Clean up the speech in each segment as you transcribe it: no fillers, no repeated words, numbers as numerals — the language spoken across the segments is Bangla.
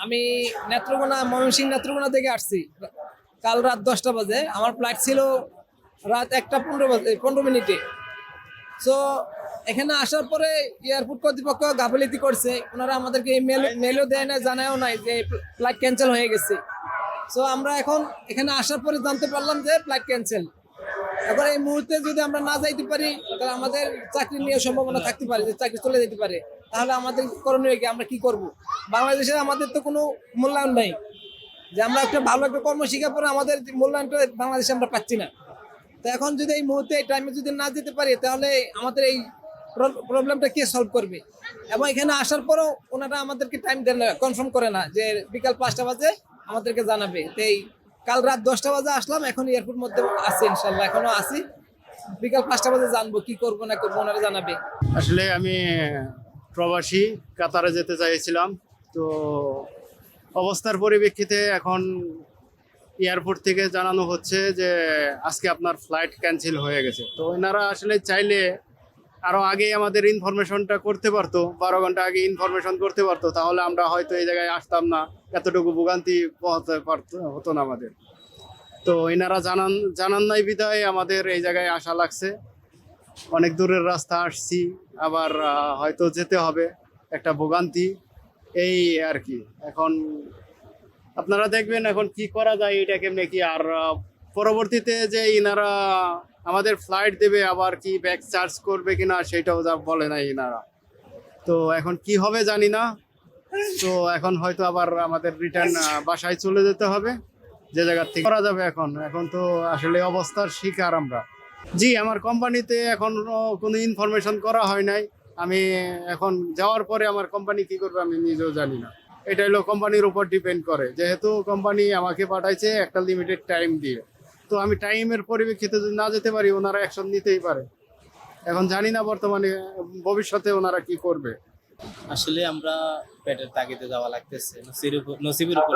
আমি ময়মনসিংহ নেত্রকোনা থেকে আসছি কাল রাত 10টা বাজে। আমার ফ্লাইট ছিল রাত 1টা 15 বাজে 15 মিনিটে। সো এখানে আসার পরে এয়ারপোর্ট কর্তৃপক্ষ গাফিলতি করছে, ওনারা আমাদেরকে মেলও দেয় না, জানায়ও নাই যে ফ্লাইট ক্যান্সেল হয়ে গেছে। সো আমরা এখন এখানে আসার পরে জানতে পারলাম যে ফ্লাইট ক্যান্সেল। এখন এই মুহূর্তে যদি আমরা না যাইতে পারি তাহলে আমাদের চাকরি নিয়ে সম্ভাবনা থাকতে পারে যে চাকরি চলে যেতে পারে। তাহলে আমাদের করণীয় কি, আমরা কি করব? বাংলাদেশে আমাদের তো কোনো মূল্যায়ন নাই, যে আমরা একটা ভালো একটা কর্ম শিখার পরে আমাদের মূল্যায়নটা বাংলাদেশে আমরা পাচ্ছি না। তো এখন যদি এই মুহূর্তে এই টাইমে যদি না যেতে পারি তাহলে আমাদের এই প্রবলেমটা কে সলভ করবে? এবং এখানে আসার পরও ওনারা আমাদেরকে টাইম দেন না, কনফার্ম করে না যে বিকাল 5টা বাজে আমাদেরকে জানাবে। তো এই কাল রাত 10টা বাজে আসলাম, এখন এয়ারপোর্ট মধ্যে আছি, ইনশাল্লাহ এখনো আছি। বিকাল 5টা বাজে জানবো কি করবো না করবো, ওনারা জানাবে। আসলে আমি প্রবাসী, কাতারে যেতে চাইছিলাম। তো অবস্থার পরিপ্রেক্ষিতে এখন এয়ারপোর্ট থেকে জানানো হচ্ছে যে আজকে আপনার ফ্লাইট ক্যান্সেল হয়ে গেছে। তো এনারা আসলে চাইলে আরও আগেই আমাদের ইনফরমেশনটা করতে পারতো, 12 ঘন্টা আগে ইনফরমেশন করতে পারতো, তাহলে আমরা হয়তো এই জায়গায় আসতাম না, এতটুকু ভোগান্তি হতো না আমাদের। তো এনারা জানান নাই বিধায় আমাদের এই জায়গায় আসা লাগছে। অনেক দূরের রাস্তা আসছি, আবার হয়তো যেতে হবে, একটা ভোগান্তি এই আর কি। এখন আপনারা দেখবেন এখন কি করা যায়, এটা কেমনে কি। আর পরবর্তীতে যে ইনারা আমাদের ফ্লাইট দেবে, আবার কি ব্যাক চার্জ করবে কিনা সেটাও বলে না ইনারা। তো এখন কি হবে জানি না। তো এখন হয়তো আবার আমাদের রিটার্ন বাসায় চলে যেতে হবে, যে জায়গা থেকে করা যাবে। এখন তো আসলে অবস্থার শিকার আমরা। জি, আমার কোম্পানিতে এখন কোনো ইনফরমেশন করা হয় নাই। আমি এখন যাওয়ার পরে আমার কোম্পানি কি করবে আমি নিজেও জানি না। এটা হলো কোম্পানির উপর ডিপেন্ড করে, যেহেতু কোম্পানি আমাকে পাঠাইছে একটা লিমিটেড টাইম দিয়ে। তো আমি টাইমের পরিপ্রেক্ষিতে যদি না যেতে পারি ওনারা অ্যাকশন নিতেই পারে। এখন জানি না বর্তমানে ভবিষ্যতে ওনারা কি করবে। আসলে আমরা পেটের তাগিদে যাওয়া লাগতেছে, নসিবের উপর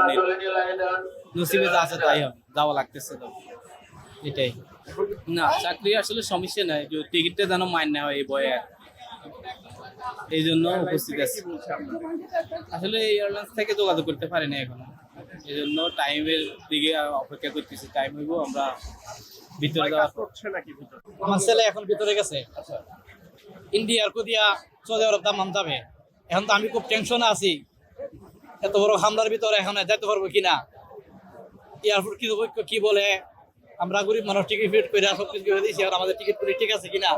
নসিবে যা আছে তাই হবে, যাওয়া লাগতেছে। তো এটাই না, চাকরি আসলে সমস্যা নাই, যে টিকিটটা যেন মান্য হয় এই বয়ে, এই জন্য উপস্থিত আছি। আসলে এয়ারলাইন্স থেকে যোগাযোগ করতে পারিনি এখনো, এই জন্য টাইমের দিকে অপেক্ষা করতেছি। টাইম হইব আমরা ভিতরে যাওয়া। আমার ছেলে এখন ভিতরে গেছে, ইন্ডিয়ার কুদিয়া সৌদি আরব দামান যাবে। এখন তো আমি খুব টেনশনে আছি, এত বড় হামলার ভিতরে এখন যেতে পারবো কিনা। এয়ারপোর্ট কি বলে, আমরা গরিব মানুষ টিকিট ফিট করে সবকিছু করে দিয়েছি, আর আমাদের টিকিট করে ঠিক আছে কিনা,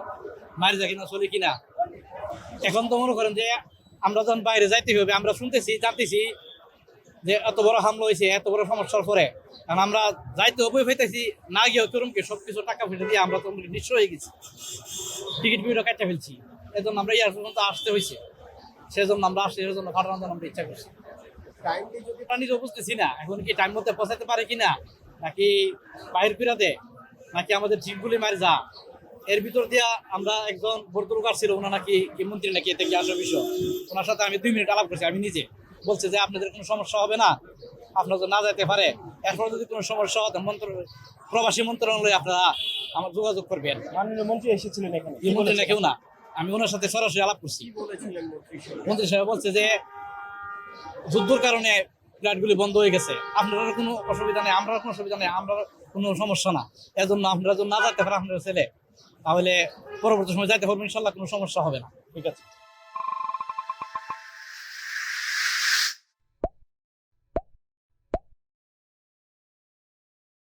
মারি যায় কিনা, চলে কিনা। এখন তো মনে করেন যে আমরা যখন বাইরে যাইতে হবে, আমরা শুনতেছি জানতেছি যে এত বড় হামলা হয়েছে, এত বড় সমস্যার পরে কারণ আমরা যাইতে হবে পাইতেছি না গিয়ে চরমকে সবকিছু টাকা পয়সা দিয়ে আমরা তো নিশ্চয় হয়ে গেছি, টিকিট ফিটও কাটতে ফেলছি। এজন্য আমরা এয়ারপোর্ট আসতে হয়েছে, সেজন্য আমরা আসছি, সেজন্য ঘটনার জন্য আমরা ইচ্ছা করছি। নিজে বুঝতেছি না এখন কি টাইম মধ্যে পৌঁছাতে পারে কিনা, নাকি বাহির ফিরা দেয়, নাকি আমাদের জিপগুলি মারি যা। এর ভিতর দিয়া আমরা একজন ভদ্রলোক ছিল, ওনার নাকি মন্ত্রী নাকি এতে কি আসার বিষয়, ওনার সাথে আমি 2 মিনিট আলাপ করছি। আমি নিজে বলছে যে আপনাদের কোনো সমস্যা হবে না, আপনার তো না যেতে পারে, এরপর যদি কোনো সমস্যা হয় প্রবাসী মন্ত্রণালয়ে আপনারা আমার যোগাযোগ করবেন। মাননীয় মন্ত্রী এসেছিলেন এখানে? এই মন্ত্রী না কেউ না, আমি ওনার সাথে সরাসরি আলাপ করছি। মন্ত্রী সাহেব বলছে যে যুদ্ধের কারণে ফ্লাইটগুলি বন্ধ হয়ে গেছে, আপনার কোনো অসুবিধা নেই, আমরা কোনো অসুবিধা নেই, আমরা কোনো সমস্যা না। এজন্য আমরা যদি না যেতে পারি আপনার ছেলে, তাহলে পরবর্তী সময় যাইতে পারবো, ইনশাল্লাহ কোনো সমস্যা হবে না। ঠিক আছে।